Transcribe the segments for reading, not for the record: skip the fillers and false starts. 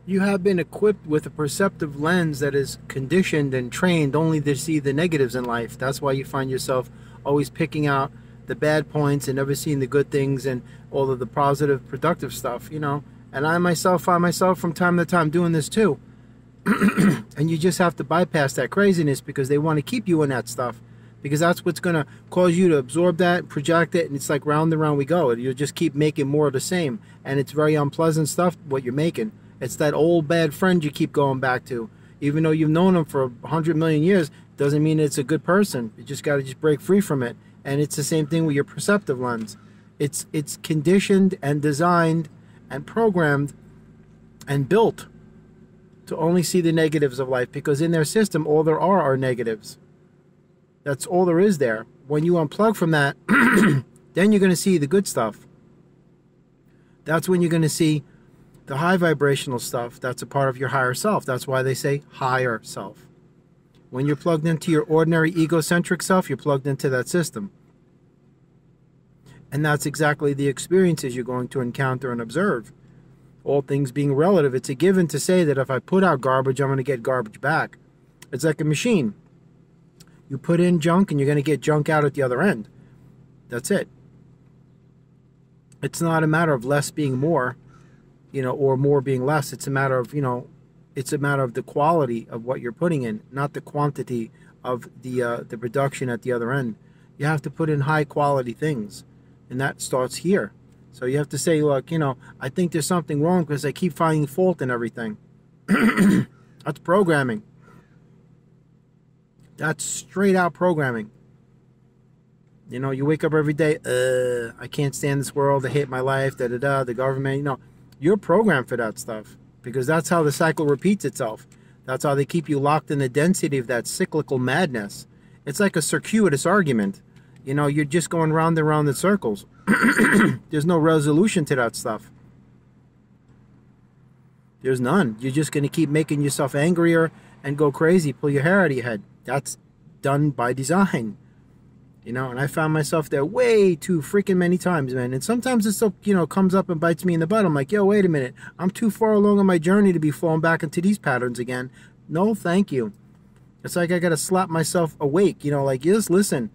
You have been equipped with a perceptive lens that is conditioned and trained only to see the negatives in life. That's why you find yourself always picking out the bad points and never seeing the good things and all of the positive, productive stuff, you know. And I myself find myself from time to time doing this too. And you just have to bypass that craziness because they want to keep you in that stuff. Because that's what's going to cause you to absorb that, project it, and it's like round and round we go. You'll just keep making more of the same. And it's very unpleasant stuff, what you're making. It's that old bad friend you keep going back to. Even though you've known him for 100 million years, doesn't mean it's a good person. You just got to just break free from it. And it's the same thing with your perceptive lens. It's conditioned and designed and programmed and built to only see the negatives of life, because in their system, all there are negatives. That's all there is there. When you unplug from that, then you're going to see the good stuff. That's when you're going to see the high vibrational stuff. That's a part of your higher self. That's why they say higher self. When you're plugged into your ordinary egocentric self, you're plugged into that system. And that's exactly the experiences you're going to encounter and observe. All things being relative, it's a given to say that if I put out garbage, I'm going to get garbage back. It's like a machine. You put in junk and you're going to get junk out at the other end. That's it. It's not a matter of less being more, you know, or more being less. It's a matter of, you know, it's a matter of the quality of what you're putting in, not the quantity of the production at the other end. You have to put in high quality things, and that starts here. So you have to say, look, you know, I think there's something wrong because I keep finding fault in everything. That's programming. That's straight out programming. You know, you wake up every day, I can't stand this world, I hate my life, the government, you know. You're programmed for that stuff because that's how the cycle repeats itself. That's how they keep you locked in the density of that cyclical madness. It's like a circuitous argument. You know, you're just going round and round in circles. There's no resolution to that stuff. There's none. You're just going to keep making yourself angrier and go crazy, pull your hair out of your head. That's done by design. You know, and I found myself there way too freaking many times, man. And sometimes it still, you know, comes up and bites me in the butt. I'm like, yo, wait a minute. I'm too far along on my journey to be falling back into these patterns again. No, thank you. It's like I got to slap myself awake. You know, like, just listen.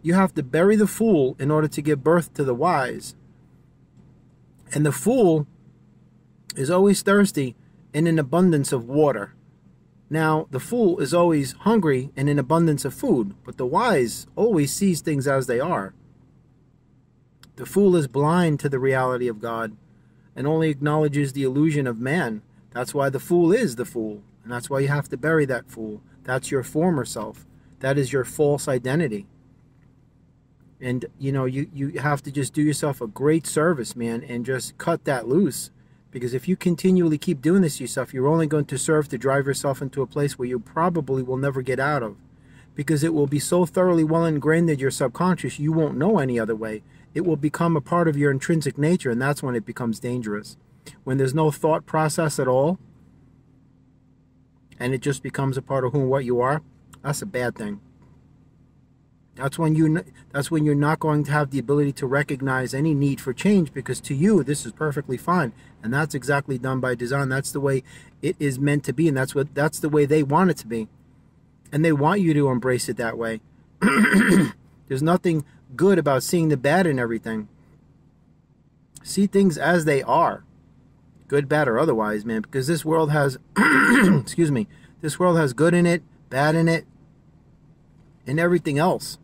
You have to bury the fool in order to give birth to the wise. And the fool is always thirsty in an abundance of water. Now, the fool is always hungry and in abundance of food, but the wise always sees things as they are. The fool is blind to the reality of God and only acknowledges the illusion of man. That's why the fool is the fool, and that's why you have to bury that fool. That's your former self. That is your false identity. And, you know, you have to just do yourself a great service, man, and just cut that loose. Because if you continually keep doing this to yourself, you're only going to serve to drive yourself into a place where you probably will never get out of. Because it will be so thoroughly well ingrained in your subconscious, you won't know any other way. It will become a part of your intrinsic nature, and that's when it becomes dangerous. When there's no thought process at all, and it just becomes a part of who and what you are, that's a bad thing. That's when you're not going to have the ability to recognize any need for change, because to you this is perfectly fine, and that's exactly done by design. That's the way it is meant to be, and that's the way they want it to be, and they want you to embrace it that way. There's nothing good about seeing the bad in everything. See things as they are, good, bad, or otherwise, man, because this world has excuse me, this world has good in it, bad in it, and everything else.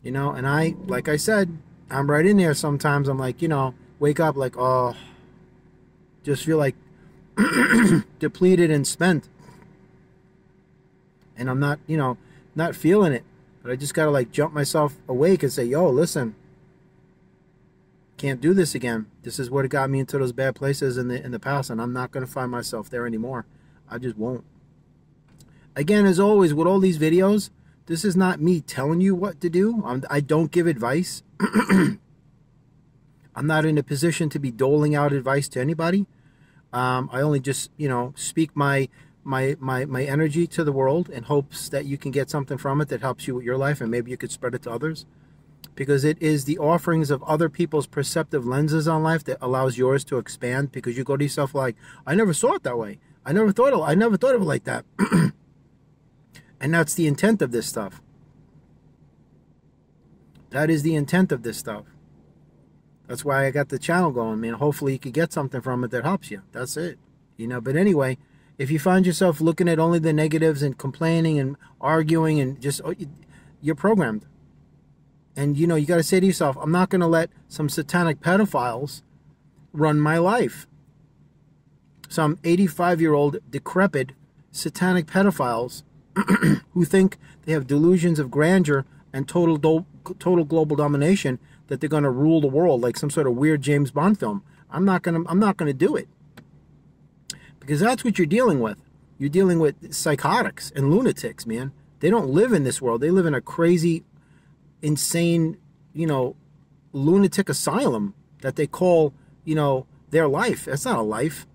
You know, and like I said, I'm right in there sometimes. I'm like, you know, wake up like, oh, just feel like depleted and spent. And I'm not, you know, not feeling it. But I just got to like jump myself awake and say, yo, listen, can't do this again. This is what got me into those bad places in the past, and I'm not going to find myself there anymore. I just won't. Again, as always, with all these videos, this is not me telling you what to do. I don't give advice. I'm not in a position to be doling out advice to anybody. I only just, you know, speak my energy to the world in hopes that you can get something from it that helps you with your life, and maybe you could spread it to others. because it is the offerings of other people's perceptive lenses on life that allows yours to expand, because you go to yourself like, I never saw it that way. I never thought of it like that. And that's the intent of this stuff. That is the intent of this stuff. That's why I got the channel going, man. Hopefully you could get something from it that helps you. That's it. You know, but anyway, if you find yourself looking at only the negatives and complaining and arguing and just, you're programmed. And, you know, you got to say to yourself, I'm not going to let some satanic pedophiles run my life. Some 85-year-old decrepit satanic pedophiles who think they have delusions of grandeur and total global domination, that they're going to rule the world like some sort of weird James Bond film. I'm not going to do it. Because that's what you're dealing with. You're dealing with psychotics and lunatics, man. They don't live in this world. They live in a crazy, insane, you know, lunatic asylum that they call, you know, their life. That's not a life.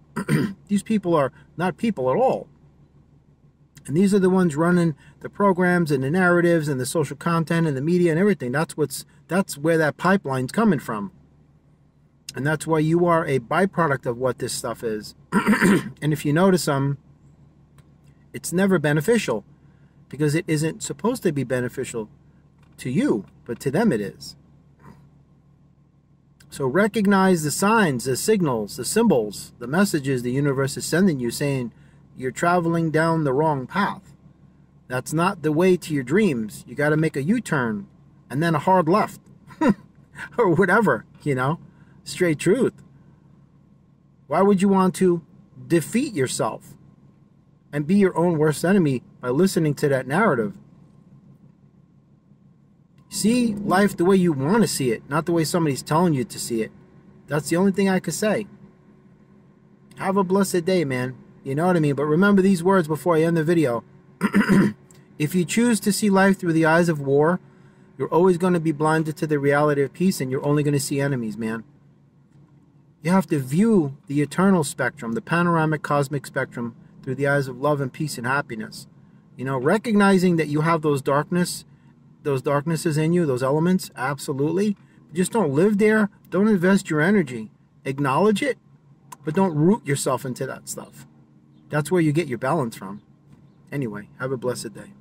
These people are not people at all. And these are the ones running the programs and the narratives and the social content and the media and everything. That's where that pipeline's coming from. And that's why you are a byproduct of what this stuff is. And if you notice it's never beneficial, because it isn't supposed to be beneficial to you, but to them it is. So recognize the signs, the signals, the symbols, the messages the universe is sending you, saying you're traveling down the wrong path. That's not the way to your dreams. You got to make a U-turn and then a hard left or whatever, you know, straight truth. Why would you want to defeat yourself and be your own worst enemy by listening to that narrative? See life the way you want to see it, not the way somebody's telling you to see it. That's the only thing I could say. Have a blessed day, man. You know what I mean? But remember these words before I end the video. If you choose to see life through the eyes of war, you're always going to be blinded to the reality of peace, and you're only going to see enemies, man. You have to view the eternal spectrum, the panoramic cosmic spectrum, through the eyes of love and peace and happiness. You know, recognizing that you have those darknesses in you, those elements, absolutely. Just don't live there. Don't invest your energy. Acknowledge it, but don't root yourself into that stuff. That's where you get your balance from. Anyway, have a blessed day.